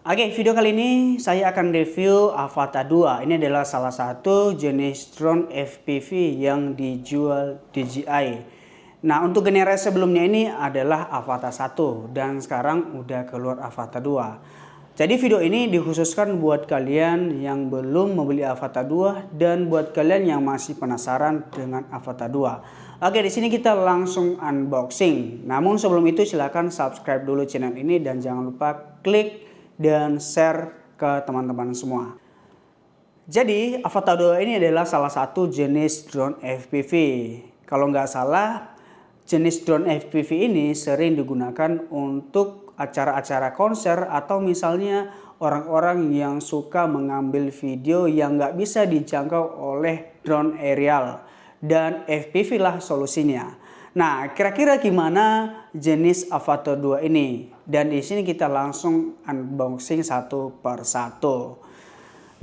Oke, video kali ini saya akan review Avata 2. Ini adalah salah satu jenis drone FPV yang dijual DJI. Nah, untuk generasi sebelumnya ini adalah Avata 1 dan sekarang udah keluar Avata 2. Jadi video ini dikhususkan buat kalian yang belum membeli Avata 2 dan buat kalian yang masih penasaran dengan Avata 2. Oke, di sini kita langsung unboxing. Namun sebelum itu silahkan subscribe dulu channel ini dan jangan lupa klik dan share ke teman-teman semua. Jadi Avata 2 ini adalah salah satu jenis drone FPV. Kalau nggak salah, jenis drone FPV ini sering digunakan untuk acara-acara konser atau misalnya orang-orang yang suka mengambil video yang nggak bisa dijangkau oleh drone aerial. Dan FPV lah solusinya. Nah, kira-kira gimana jenis Avata 2 ini? Dan di sini kita langsung unboxing satu per satu.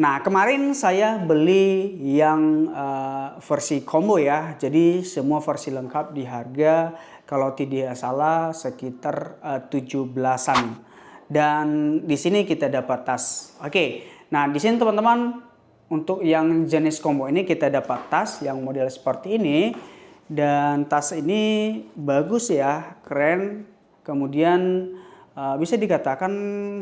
Nah, kemarin saya beli yang versi combo ya. Jadi semua versi lengkap di harga kalau tidak salah sekitar 17-an. Dan di sini kita dapat tas. Oke. Nah, di sini teman-teman untuk yang jenis combo ini kita dapat tas yang model seperti ini. Dan tas ini bagus ya, keren. Kemudian bisa dikatakan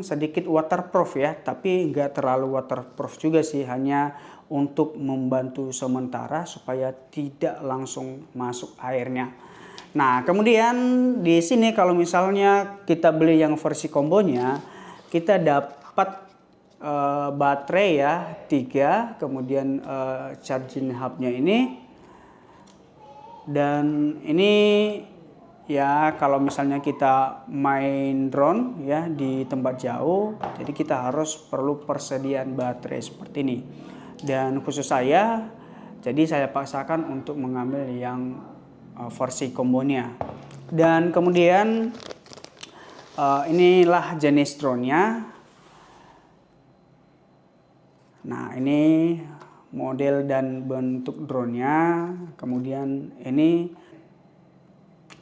sedikit waterproof ya, tapi nggak terlalu waterproof juga sih, hanya untuk membantu sementara supaya tidak langsung masuk airnya. Nah, kemudian di sini kalau misalnya kita beli yang versi kombonya, kita dapat baterai ya 3, kemudian charging hubnya ini. Dan ini ya kalau misalnya kita main drone ya di tempat jauh, jadi kita harus perlu persediaan baterai seperti ini. Dan khusus saya, jadi saya paksakan untuk mengambil yang versi kombonya. Dan kemudian inilah jenis drone-nya. Nah, ini model dan bentuk drone-nya. Kemudian ini.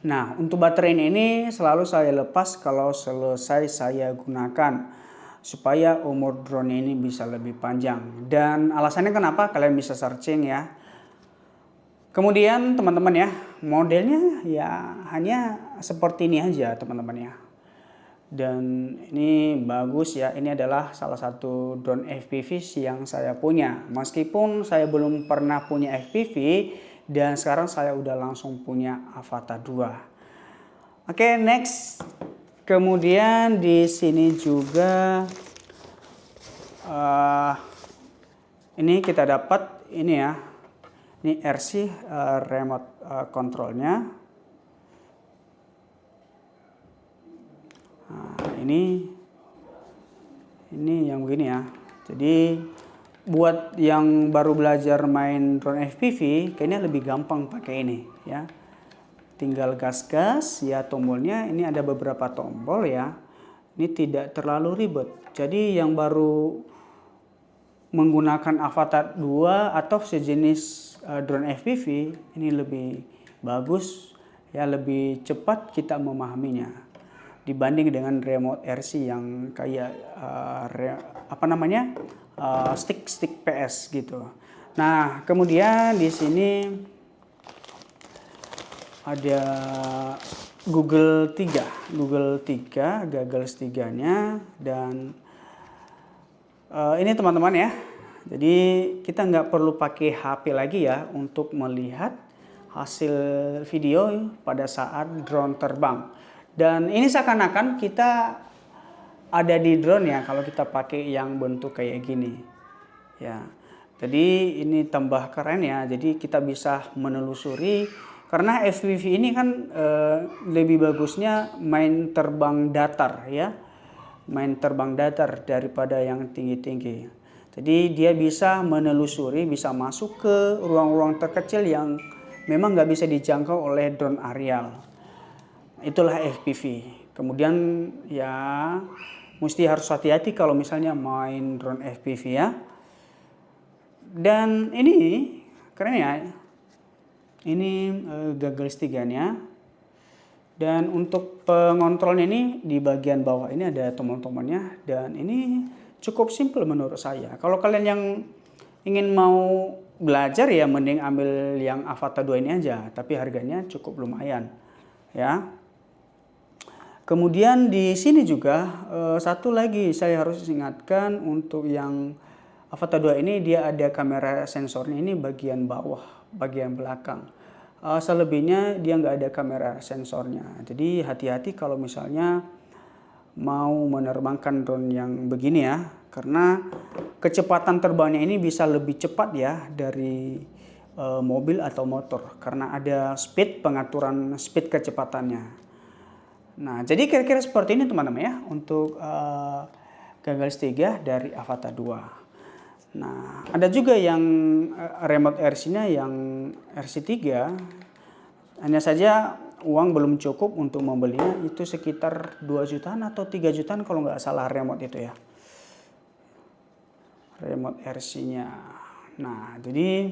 Nah, untuk baterai ini selalu saya lepas kalau selesai saya gunakan supaya umur drone ini bisa lebih panjang. Dan alasannya kenapa? Kalian bisa searching ya. Kemudian teman-teman ya, modelnya ya hanya seperti ini aja teman-teman ya. Dan ini bagus ya, ini adalah salah satu drone FPV yang saya punya. Meskipun saya belum pernah punya FPV dan sekarang saya udah langsung punya Avata 2. Oke, next. Kemudian di sini juga ini kita dapat ini ya. Ini RC remote controlnya. Nah, ini yang begini ya. Jadi buat yang baru belajar main drone FPV kayaknya lebih gampang pakai ini ya. Tinggal gas-gas ya, tombolnya ini ada beberapa tombol ya. Ini tidak terlalu ribet. Jadi yang baru menggunakan Avata 2 atau sejenis drone FPV ini lebih bagus ya, lebih cepat kita memahaminya dibanding dengan remote RC yang kayak stick PS gitu. Nah, kemudian di sini ada Google 3 Goggles 3-nya. Dan ini teman-teman ya, jadi kita nggak perlu pakai HP lagi ya untuk melihat hasil video pada saat drone terbang. Dan ini seakan-akan kita ada di drone ya kalau kita pakai yang bentuk kayak gini ya. Jadi ini tambah keren ya, jadi kita bisa menelusuri. Karena FPV ini kan lebih bagusnya main terbang datar ya, main terbang datar daripada yang tinggi-tinggi. Jadi dia bisa menelusuri, bisa masuk ke ruang-ruang terkecil yang memang nggak bisa dijangkau oleh drone aerial. Itulah FPV. Kemudian ya mesti harus hati-hati kalau misalnya main drone FPV ya. Dan ini keren ya. Ini Goggles 3-nya. Dan untuk pengontrolnya ini di bagian bawah ini ada tombol-tombolnya, dan ini cukup simple menurut saya. Kalau kalian yang ingin mau belajar ya mending ambil yang Avata 2 ini aja, tapi harganya cukup lumayan ya. Kemudian di sini juga satu lagi saya harus ingatkan, untuk yang Avata 2 ini dia ada kamera sensornya ini bagian bawah, bagian belakang. Selebihnya dia nggak ada kamera sensornya. Jadi hati-hati kalau misalnya mau menerbangkan drone yang begini ya, karena kecepatan terbangnya ini bisa lebih cepat ya dari mobil atau motor, karena ada pengaturan speed kecepatannya. Nah, jadi kira-kira seperti ini teman-teman ya untuk Gagals 3 dari Avata 2. Nah, ada juga yang remote RC-nya yang RC3, hanya saja uang belum cukup untuk membelinya, itu sekitar 2 jutaan atau 3 jutaan kalau nggak salah remote itu ya. Remote RC-nya. Nah, jadi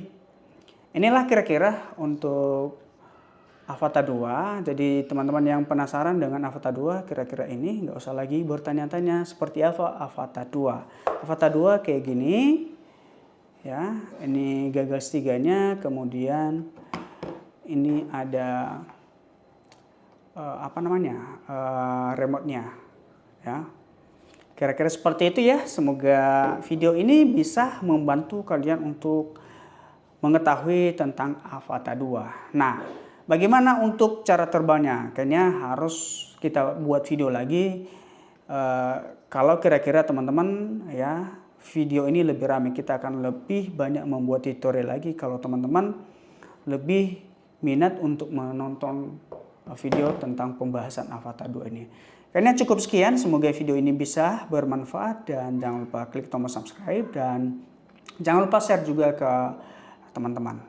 inilah kira-kira untuk Avata 2. Jadi teman-teman yang penasaran dengan Avata 2 kira-kira ini, nggak usah lagi bertanya-tanya seperti apa Avata 2. Avata 2 kayak gini ya, ini Gagals 3-nya, kemudian ini ada remote-nya ya. Kira-kira seperti itu ya. Semoga video ini bisa membantu kalian untuk mengetahui tentang Avata 2. Nah, bagaimana untuk cara terbangnya? Kayaknya harus kita buat video lagi. Kalau kira-kira teman-teman ya video ini lebih ramai, kita akan lebih banyak membuat tutorial lagi kalau teman-teman lebih minat untuk menonton video tentang pembahasan Avata 2 ini. Kayaknya cukup sekian, semoga video ini bisa bermanfaat, dan jangan lupa klik tombol subscribe dan jangan lupa share juga ke teman-teman.